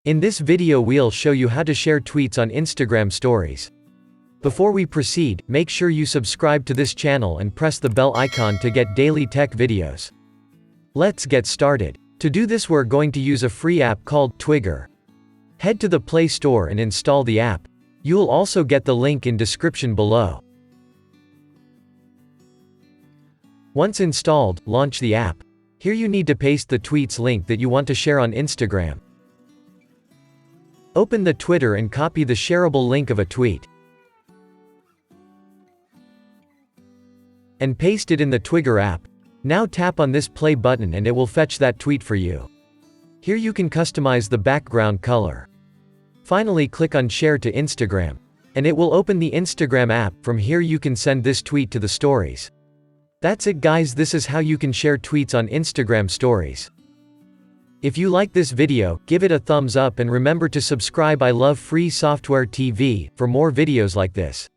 In this video we'll show you how to share tweets on Instagram stories. Before we proceed, make sure you subscribe to this channel and press the bell icon to get daily tech videos. Let's get started. To do this we're going to use a free app called Twigger. Head to the Play Store and install the app. You'll also get the link in description below. Once installed, launch the app. Here you need to paste the tweets link that you want to share on Instagram. Open the Twitter and copy the shareable link of a tweet. And paste it in the Twigger app. Now tap on this play button and it will fetch that tweet for you. Here you can customize the background color. Finally click on Share to Instagram. And it will open the Instagram app. From here you can send this tweet to the stories. That's it guys, this is how you can share tweets on Instagram stories. If you like this video, give it a thumbs up and remember to subscribe. I love free software TV for more videos like this.